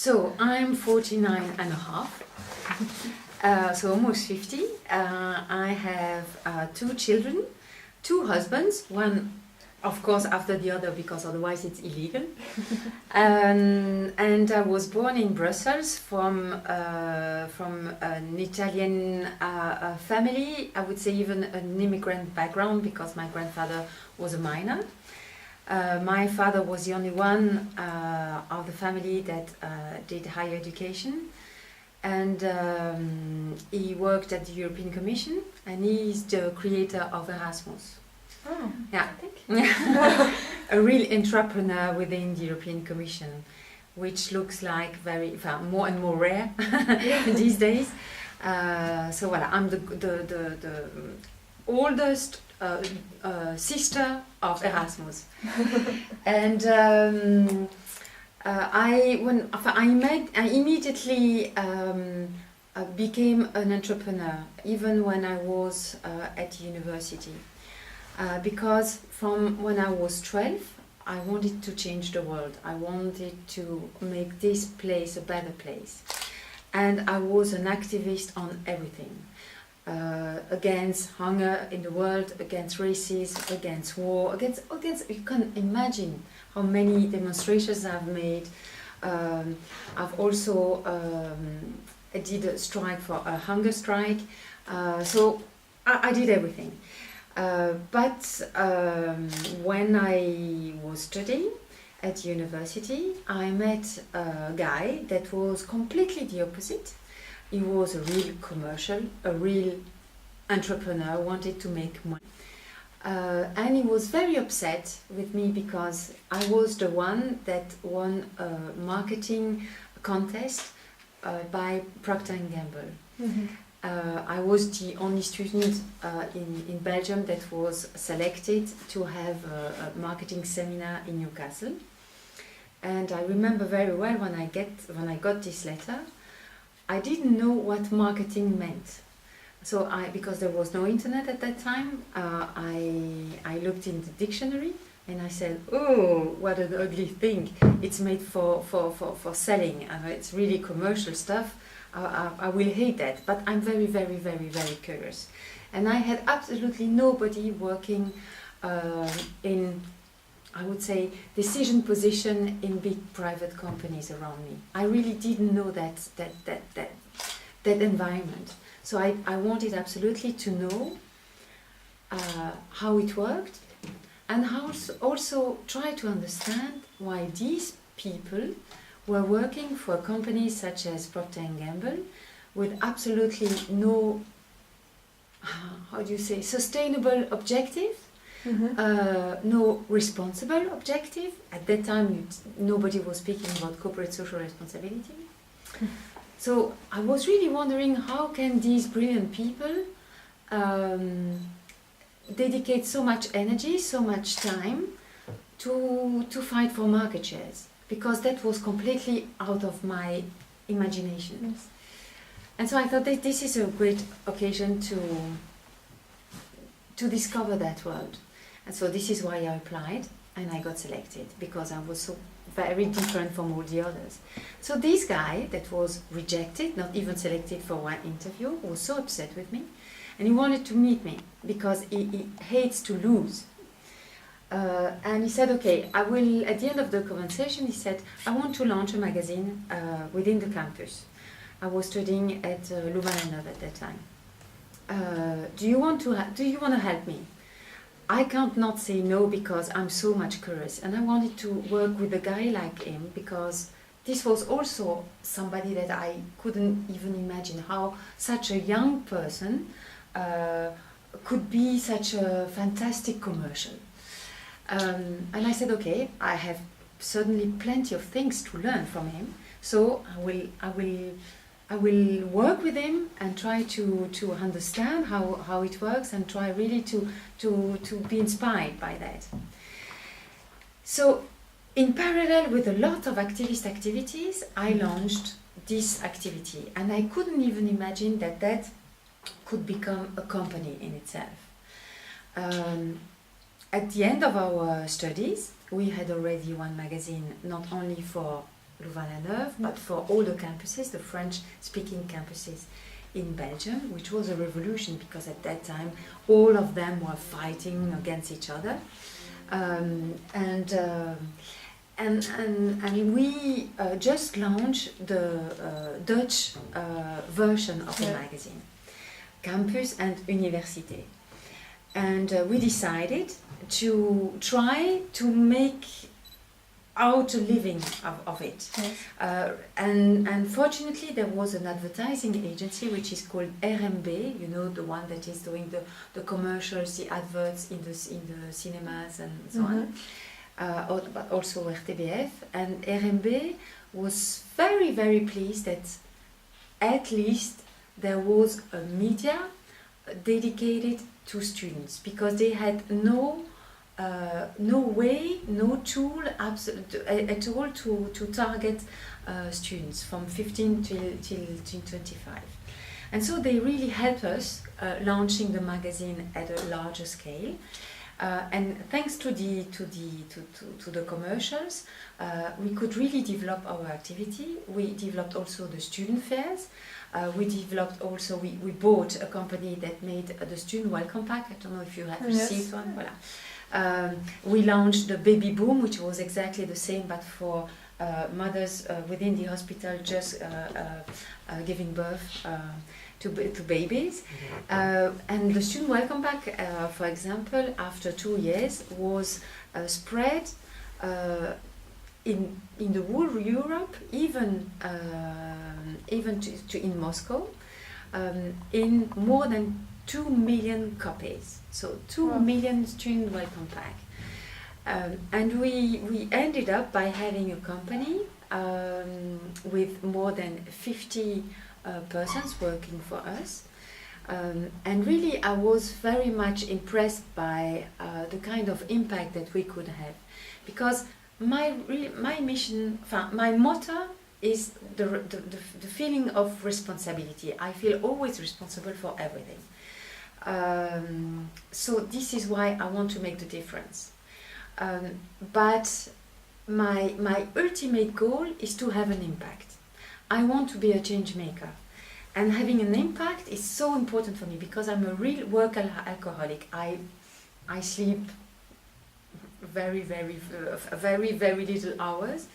So I'm 49 and a half, so almost 50. I have 2 children, 2 husbands, one of course after the other because otherwise it's illegal. And I was born in Brussels from an Italian family, I would say even an immigrant background because my grandfather was a miner. My father was the only one of the family that did higher education, and he worked at the European Commission, and he's the creator of Erasmus. Oh, Yeah, I think. a real entrepreneur within the European Commission, which looks like more and more rare these days. So voilà, I'm the oldest sister of Erasmus, and I immediately became an entrepreneur, even when I was at university, because from when I was 12, I wanted to change the world. I wanted to make this place a better place, and I was an activist on everything. Against hunger in the world, against racism, against war, against you can imagine how many demonstrations I've made. I've also I did a strike for a hunger strike, so I did everything. But when I was studying at university, I met a guy that was completely the opposite. He was a real commercial, a real entrepreneur, wanted to make money. And he was very upset with me because I was the one that won a marketing contest by Procter & Gamble. Mm-hmm. I was the only student in Belgium that was selected to have a marketing seminar in Newcastle. And I remember very well when I got this letter, I didn't know what marketing meant. So because there was no internet at that time, I looked in the dictionary and I said, oh, what an ugly thing. It's made for selling. It's really commercial stuff. I will hate that. But I'm very, very, very, very curious. And I had absolutely nobody working in, I would say, decision position in big private companies around me. I really didn't know that environment. So I wanted absolutely to know how it worked, and how also try to understand why these people were working for companies such as Procter & Gamble with absolutely no, sustainable objective. Mm-hmm. No responsible objective. At that time, nobody was speaking about corporate social responsibility. So I was really wondering, how can these brilliant people dedicate so much energy, so much time to fight for market shares? Because that was completely out of my imagination. Yes. And so I thought that this is a great occasion to discover that world. And so this is why I applied, and I got selected, because I was so very different from all the others. So this guy that was rejected, not even selected for one interview, was so upset with me, and he wanted to meet me because he hates to lose. And he said, okay, I will, at the end of the conversation, he said, I want to launch a magazine within the campus. I was studying at Louvain-la-Neuve at that time. Do you want to help me? I can't not say no because I'm so much curious, and I wanted to work with a guy like him because this was also somebody that I couldn't even imagine how such a young person could be such a fantastic commercial. And I said, okay, I have certainly plenty of things to learn from him, so I will work with him and try to understand how it works, and try really to be inspired by that. So in parallel with a lot of activist activities, I launched this activity, and I couldn't even imagine that could become a company in itself. At the end of our studies, we had already one magazine, not only for Louvain-la-Neuve, but for all the campuses, the French-speaking campuses in Belgium, which was a revolution because at that time all of them were fighting against each other. And we just launched the Dutch version of the magazine, Campus and Université. And we decided to try to make out a living of it. Yes. And fortunately there was an advertising agency which is called RMB, you know, the one that is doing the commercials, the adverts in the cinemas and so on, but also RTBF. And RMB was very, very pleased that at least there was a media dedicated to students, because they had no way, no tool at all to target students from 15 till 25. And so they really helped us launching the magazine at a larger scale. And thanks to the commercials, we could really develop our activity. We developed also the student fairs. We developed also, we bought a company that made the student welcome pack. I don't know if you have received one. Voilà. We launched the baby boom, which was exactly the same, but for mothers within the hospital just giving birth to babies. And the student welcome pack, for example, after 2 years was spread in the whole Europe, even to in Moscow, in more than 2 million copies. So 2 million student welcome pack. And we ended up by having a company with more than 50 persons working for us. And really I was very much impressed by the kind of impact that we could have, because my mission, my motto is the feeling of responsibility. I feel always responsible for everything. So this is why I want to make the difference. But my ultimate goal is to have an impact. I want to be a change maker. And having an impact is so important for me, because I'm a real work alcoholic. I sleep very little hours,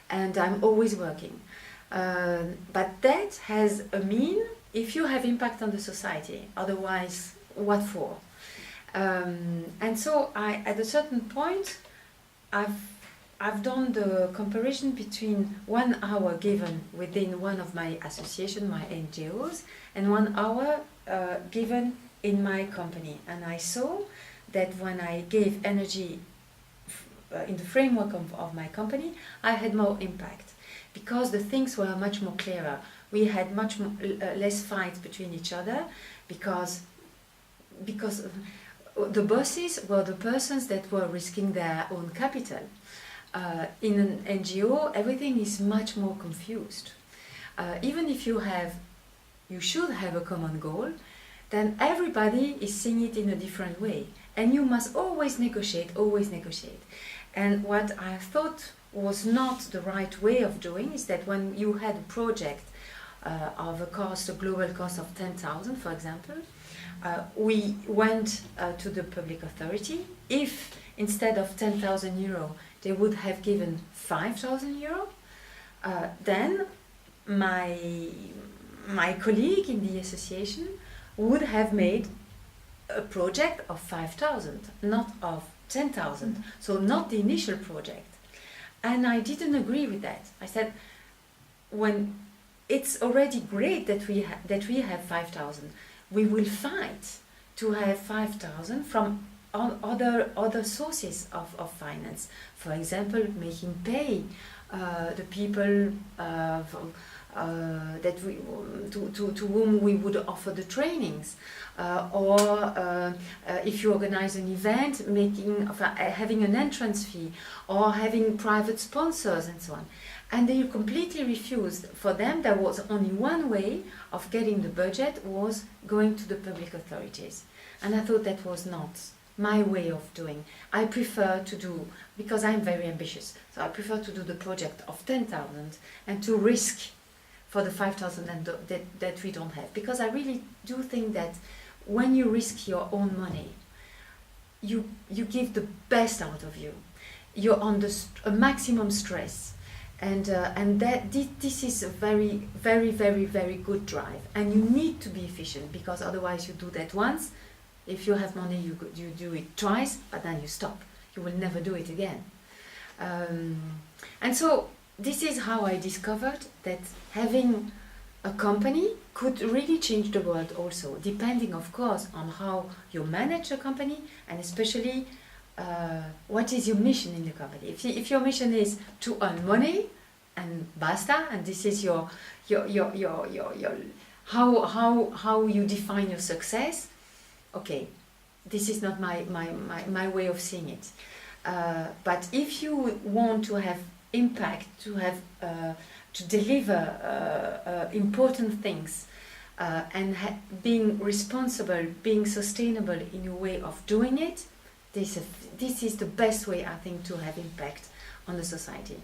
and I'm always working. But that has a mean if you have impact on the society. Otherwise, what for? And so at a certain point, I've done the comparison between 1 hour given within one of my associations, my NGOs, and 1 hour given in my company. And I saw that when I gave energy in the framework of my company, I had more impact, because the things were much more clearer. We had much less fights between each other, because the bosses were the persons that were risking their own capital. In an NGO, everything is much more confused. Even if you should have a common goal, then everybody is seeing it in a different way. And you must always negotiate, always negotiate. And what I thought was not the right way of doing is that when you had a project of a global cost of 10,000, for example, we went to the public authority. If instead of 10,000 euro, they would have given 5,000 euro, then my colleague in the association would have made a project of 5,000, not of 10,000. So not the initial project. And I didn't agree with that. I said, when it's already great that we have 5,000, we will fight to have 5,000 from other sources of finance. For example, making pay the people to whom we would offer the trainings, or if you organize an event, having an entrance fee, or having private sponsors and so on. And they completely refused. For them, there was only one way of getting the budget, was going to the public authorities. And I thought that was not my way of doing. I prefer to do, because I'm very ambitious, so I prefer to do the project of 10,000 and to risk for the 5,000 that we don't have. Because I really do think that when you risk your own money, you give the best out of you. You're under a maximum stress. And this is a very, very, very, very good drive. And you need to be efficient, because otherwise you do that once. If you have money, you do it twice, but then you stop. You will never do it again. And so this is how I discovered that having a company could really change the world also, depending, of course, on how you manage a company, and especially what is your mission in the company. If your mission is to earn money and basta, and this is your how you define your success, okay, this is not my way of seeing it. But if you want to have impact, to have to deliver important things, and being responsible, being sustainable in your way of doing it, this is the best way, I think, to have impact on the society.